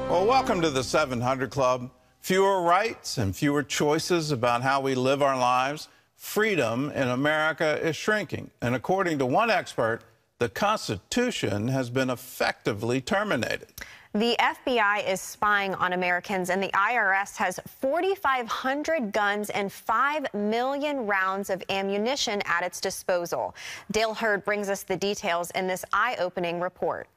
Well, welcome to the 700 Club. Fewer rights and fewer choices about how we live our lives. Freedom in America is shrinking. And according to one expert, the Constitution has been effectively terminated. The FBI is spying on Americans, and the IRS has 4,500 guns and 5 million rounds of ammunition at its disposal. Dale Hurd brings us the details in this eye-opening report.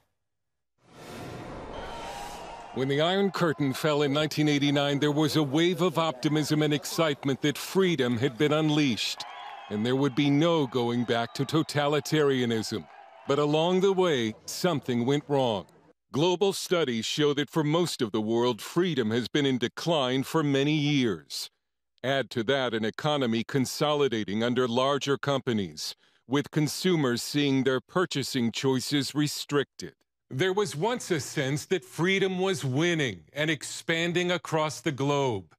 When the Iron Curtain fell in 1989, there was a wave of optimism and excitement that freedom had been unleashed, and there would be no going back to totalitarianism. But along the way, something went wrong. Global studies show that for most of the world, freedom has been in decline for many years. Add to that an economy consolidating under larger companies, with consumers seeing their purchasing choices restricted. There was once a sense that freedom was winning and expanding across the globe.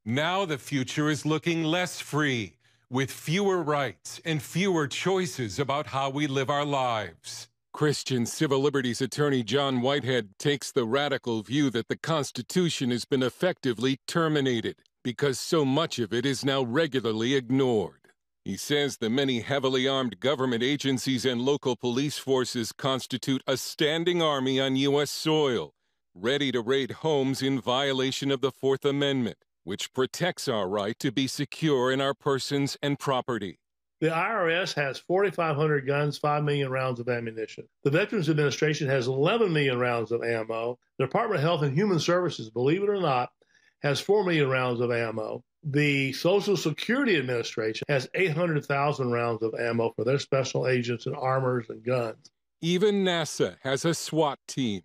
Now the future is looking less free, with fewer rights and fewer choices about how we live our lives. Christian civil liberties attorney John Whitehead takes the radical view that the Constitution has been effectively terminated because so much of it is now regularly ignored. He says the many heavily armed government agencies and local police forces constitute a standing army on U.S. soil, ready to raid homes in violation of the Fourth Amendment, which protects our right to be secure in our persons and property. The IRS has 4,500 guns, 5 million rounds of ammunition. The Veterans Administration has 11 million rounds of ammo. The Department of Health and Human Services, believe it or not, has 4 million rounds of ammo. The Social Security Administration has 800,000 rounds of ammo for their special agents and armors and guns. Even NASA has a SWAT team.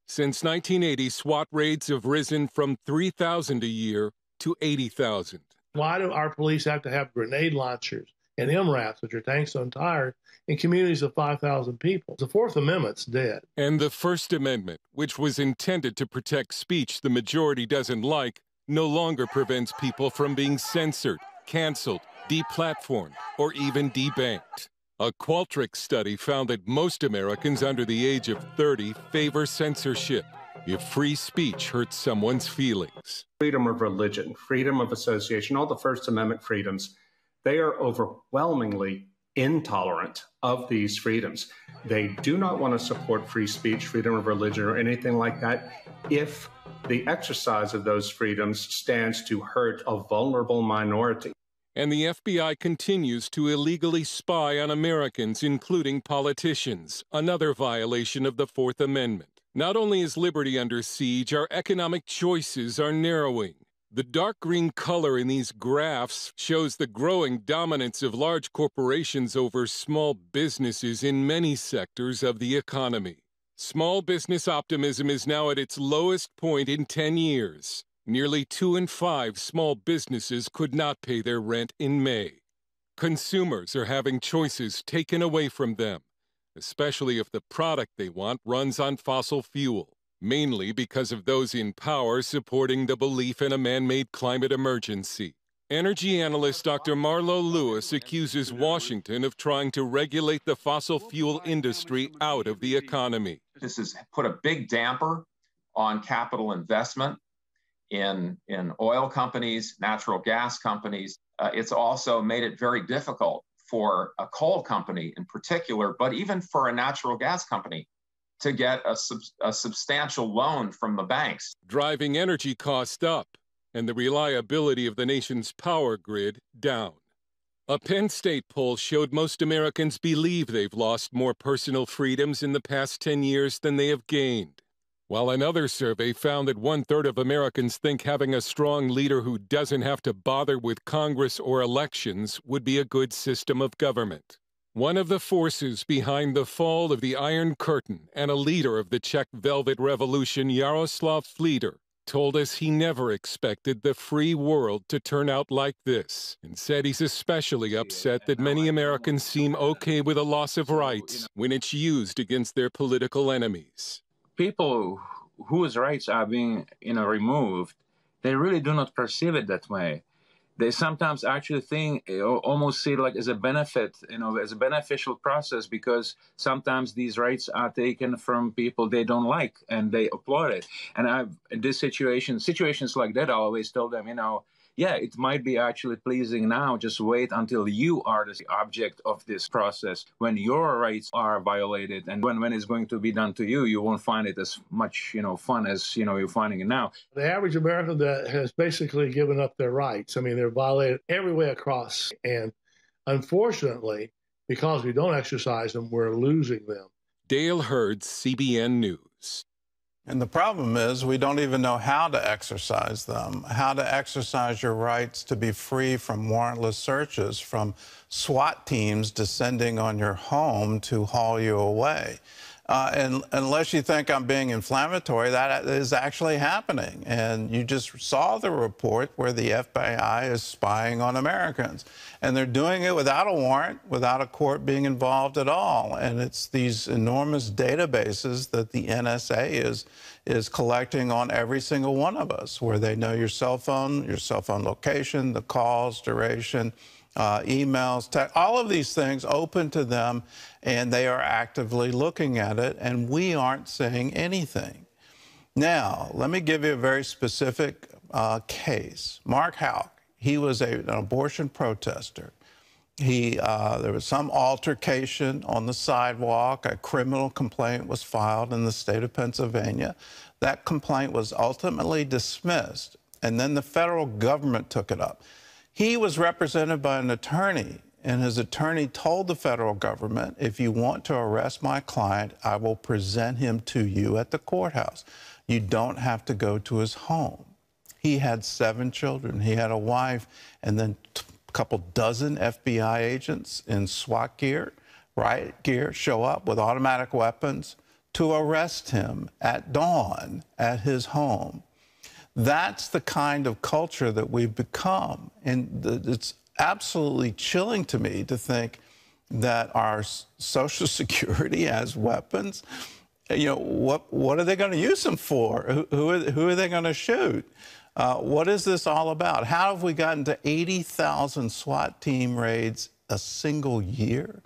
Since 1980, SWAT raids have risen from 3,000 a year to 80,000. Why do our police have to have grenade launchers and MRAPs, which are tanks on tires, in communities of 5,000 people? The Fourth Amendment's dead. And the First Amendment, which was intended to protect speech the majority doesn't like, no longer prevents people from being censored, canceled, deplatformed, or even debanked. A Qualtrics study found that most Americans under the age of 30 favor censorship if free speech hurts someone's feelings. Freedom of religion, freedom of association, all the First Amendment freedoms, they are overwhelmingly intolerant of these freedoms. They do not want to support free speech, freedom of religion, or anything like that if the exercise of those freedoms stands to hurt a vulnerable minority. And the FBI continues to illegally spy on Americans, including politicians, another violation of the Fourth Amendment. Not only is liberty under siege, our economic choices are narrowing. The dark green color in these graphs shows the growing dominance of large corporations over small businesses in many sectors of the economy. Small business optimism is now at its lowest point in 10 years. Nearly 2 in 5 small businesses could not pay their rent in May. Consumers are having choices taken away from them, especially if the product they want runs on fossil fuel, mainly because of those in power supporting the belief in a man-made climate emergency. Energy analyst Dr. Marlo Lewis accuses Washington of trying to regulate the fossil fuel industry out of the economy. This has put a big damper on capital investment in oil companies, natural gas companies. It's also made it very difficult for a coal company in particular, but even for a natural gas company, to get a substantial loan from the banks. Driving energy costs up and the reliability of the nation's power grid down. A Penn State poll showed most Americans believe they've lost more personal freedoms in the past 10 years than they have gained, while another survey found that 1/3 of Americans think having a strong leader who doesn't have to bother with Congress or elections would be a good system of government. One of the forces behind the fall of the Iron Curtain and a leader of the Czech Velvet Revolution, Jaroslav Flieder, told us he never expected the free world to turn out like this, and said he's especially upset that many Americans seem okay with a loss of rights when it's used against their political enemies. People whose rights are being removed, they really do not perceive it that way. they sometimes actually think, almost see it like as a benefit, as a beneficial process, because sometimes these rights are taken from people they don't like and they applaud it. And in this situations like that, I always tell them, yeah, it might be actually pleasing now. Just wait until you are the object of this process. When your rights are violated and when it's going to be done to you, you won't find it as much, fun as, you're finding it now. The average American that has basically given up their rights. I mean, they're violated every way across. And unfortunately, because we don't exercise them, we're losing them. Dale Hurd, CBN News. And the problem is we don't even know how to exercise them, how to exercise your rights to be free from warrantless searches, from SWAT teams descending on your home to haul you away. And unless you think I'm being inflammatory, that is actually happening. And you just saw the report where the FBI is spying on Americans. And they're doing it without a warrant, without a court being involved at all. And it's these enormous databases that the NSA is collecting on every single one of us, where they know your cell phone location, the calls, duration, emails, text, all of these things open to them, and they are actively looking at it, and we aren't saying anything. Now, let me give you a very specific case. Mark Houck, he was an abortion protester. There was some altercation on the sidewalk. A criminal complaint was filed in the state of Pennsylvania. That complaint was ultimately dismissed, and then the federal government took it up. He was represented by an attorney, and his attorney told the federal government, if you want to arrest my client, I will present him to you at the courthouse. You don't have to go to his home. He had 7 children. He had a wife, and then a couple dozen FBI agents in SWAT gear, riot gear, show up with automatic weapons to arrest him at dawn at his home. That's the kind of culture that we've become. And it's absolutely chilling to me to think that our Social Security has weapons. What are they going to use them for? Who are they going to shoot? What is this all about? How have we gotten to 80,000 SWAT team raids a single year?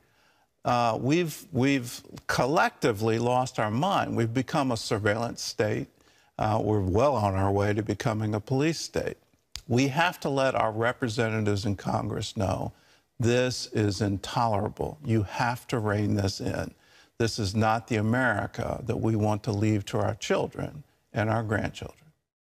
We've collectively lost our mind. We've become a surveillance state. We're well on our way to becoming a police state. We have to let our representatives in Congress know this is intolerable. You have to rein this in. This is not the America that we want to leave to our children and our grandchildren.